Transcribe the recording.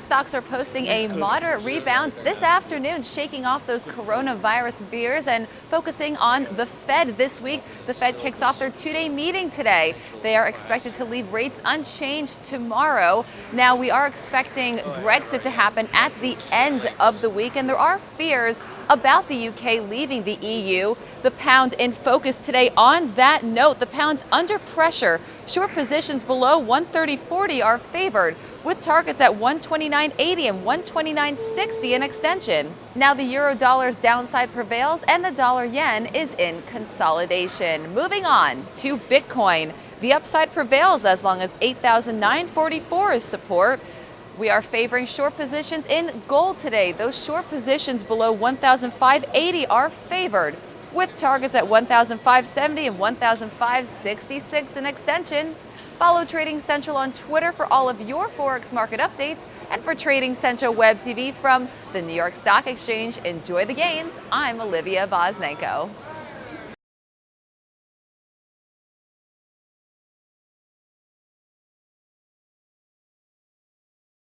as stocks are posting a moderate rebound this afternoon, shaking off those coronavirus fears and focusing on the Fed this week. The Fed kicks off their two-day meeting today. They are expected to leave rates unchanged tomorrow. Now, we are expecting Brexit to happen at the end of the week, and there are fears about the UK leaving the EU. The pound in focus today. On that note, the pound's under pressure. Short positions below 130.40 are favored, with targets at 129.80 and 129.60 in extension. Now the euro dollar's downside prevails and the dollar yen is in consolidation. Moving on to Bitcoin. The upside prevails as long as 8,944 is support. We are favoring short positions in gold today. Those short positions below 1,580 are favored, with targets at 1,570 and 1,566 in extension. Follow Trading Central on Twitter for all of your Forex market updates, and for Trading Central Web TV from the New York Stock Exchange, enjoy the gains. I'm Olivia Voznenko.